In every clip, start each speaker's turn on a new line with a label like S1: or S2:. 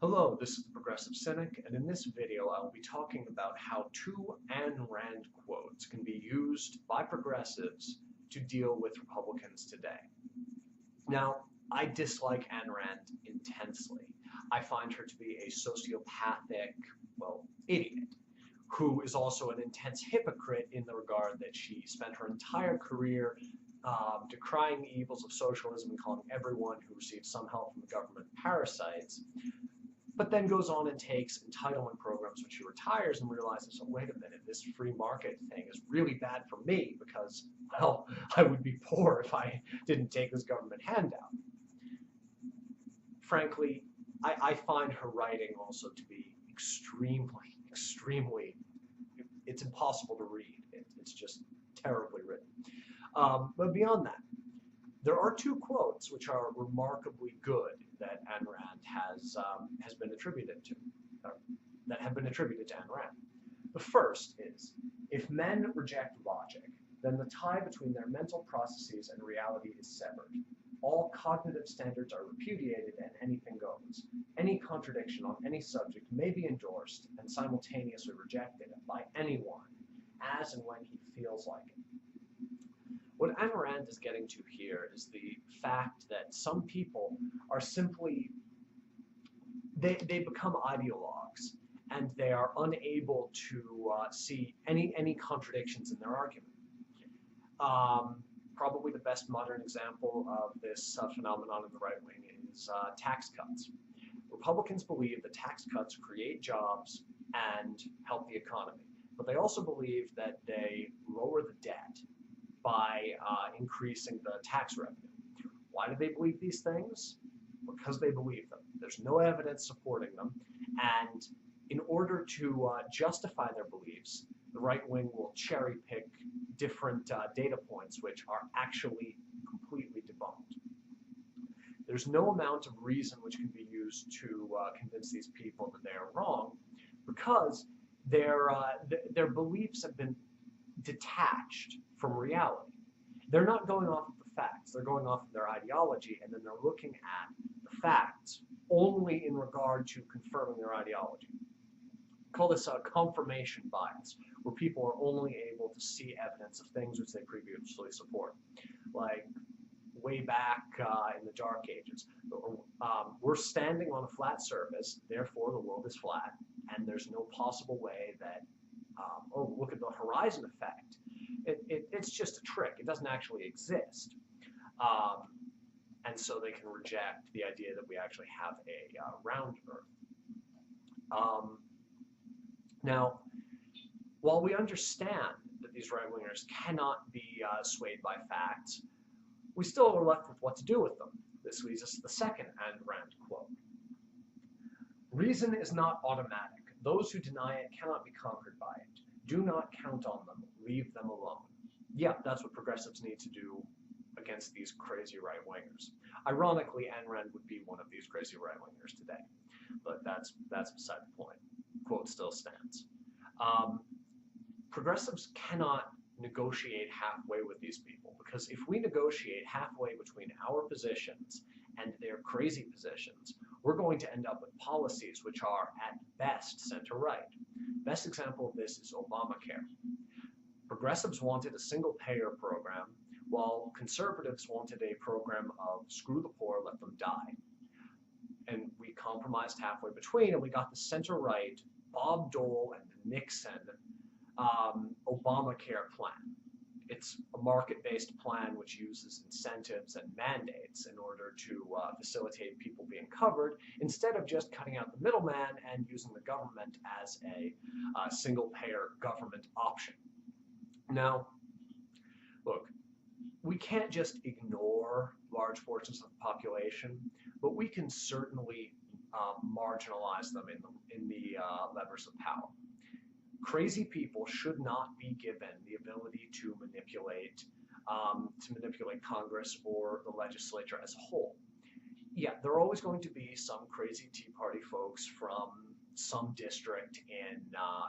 S1: Hello, this is the Progressive Cynic, and in this video I will be talking about how two Ayn Rand quotes can be used by progressives to deal with Republicans today. Now, I dislike Ayn Rand intensely. I find her to be a sociopathic, idiot, who is also an intense hypocrite in the regard that she spent her entire career decrying the evils of socialism and calling everyone who receives some help from the government parasites, but then goes on and takes entitlement programs when she retires and realizes, oh, wait a minute, this free market thing is really bad for me because, well, I would be poor if I didn't take this government handout. Frankly, I find her writing also to be extremely, it's impossible to read. It's just terribly written. But beyond that, there are two quotes which are remarkably good that Ayn Rand has been attributed to, that have been attributed to Ayn Rand. The first is, if men reject logic, then the tie between their mental processes and reality is severed. All cognitive standards are repudiated and anything goes. Any contradiction on any subject may be endorsed and simultaneously rejected by anyone as and when he feels like it. What Ayn Rand is getting to here is the fact that some people are simply, they become ideologues, and they are unable to see any contradictions in their argument. Probably the best modern example of this phenomenon in the right wing is tax cuts. Republicans believe that tax cuts create jobs and help the economy, but they also believe that they lower the debt by increasing the tax revenue. Why do they believe these things? Because they believe them. There's no evidence supporting them, and in order to justify their beliefs, the right wing will cherry pick different data points which are actually completely debunked. There's no amount of reason which can be used to convince these people that they are wrong, because their beliefs have been detached from reality. They're not going off of the facts, they're going off of their ideology, and then they're looking at the facts only in regard to confirming their ideology. Call this a confirmation bias, where people are only able to see evidence of things which they previously support. Like way back in the Dark Ages, we're standing on a flat surface, therefore the world is flat, and there's no possible way that oh, look at the horizon effect. It's just a trick. It doesn't actually exist. And so they can reject the idea that we actually have a round Earth. Now, while we understand that these right-wingers cannot be swayed by facts, we still are left with what to do with them. This leads us to the second Ayn Rand quote. Reason is not automatic. Those who deny it cannot be conquered by it. Do not count on them. Leave them alone. Yeah, that's what progressives need to do against these crazy right-wingers. Ironically, Ayn Rand would be one of these crazy right-wingers today, but that's beside the point. Quote still stands. Progressives cannot negotiate halfway with these people, because if we negotiate halfway between our positions and their crazy positions, we're going to end up with policies which are at best center-right. Best example of this is Obamacare. Progressives wanted a single-payer program, while conservatives wanted a program of screw the poor, let them die. And we compromised halfway between, and we got the center-right, Bob Dole and Nixon Obamacare plan. It's a market-based plan which uses incentives and mandates in order to facilitate people being covered, instead of just cutting out the middleman and using the government as a single-payer government option. Now, look, we can't just ignore large portions of the population, but we can certainly marginalize them in the levers of power. Crazy people should not be given the ability to manipulate Congress or the legislature as a whole. Yeah, there are always going to be some crazy Tea Party folks from some district in,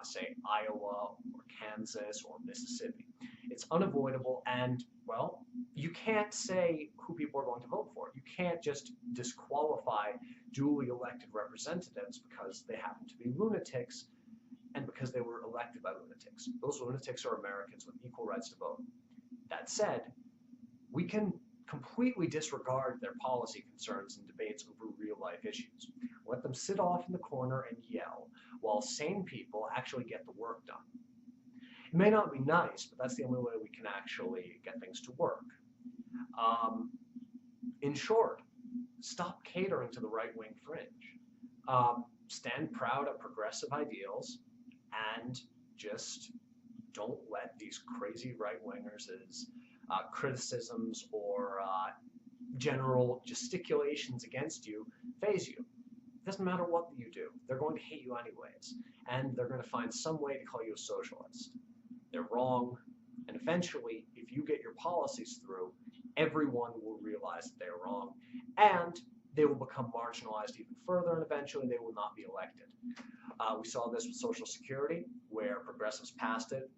S1: say, Iowa or Kansas or Mississippi. It's unavoidable, and, well, you can't say who people are going to vote for. You can't just disqualify duly elected representatives because they happen to be lunatics and because they were elected by lunatics. Those lunatics are Americans with equal rights to vote. That said, we can completely disregard their policy concerns in debates over real-life issues. Let them sit off in the corner and yell, while sane people actually get the work done. It may not be nice, but that's the only way we can actually get things to work. In short, stop catering to the right-wing fringe. Stand proud of progressive ideals and just don't let these crazy right-wingers' criticisms or general gesticulations against you phase you. It doesn't matter what you do. They're going to hate you anyways, and they're going to find some way to call you a socialist. They're wrong, and eventually, if you get your policies through, everyone will realize that they're wrong, and they will become marginalized even further, and eventually they will not be elected. We saw this with Social Security, where progressives passed it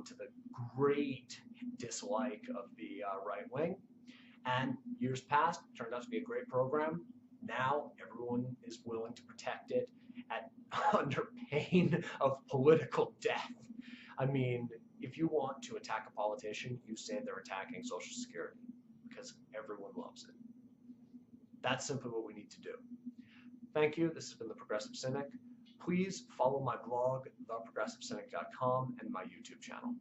S1: to the great dislike of the right wing, and years passed, turned out to be a great program. Now everyone is willing to protect it under pain of political death. I mean, if you want to attack a politician, you say they're attacking Social Security, because everyone loves it. That's simply what we need to do. Thank you. This has been The Progressive Cynic. Please follow my blog, theprogressivecynic.com, and my YouTube channel.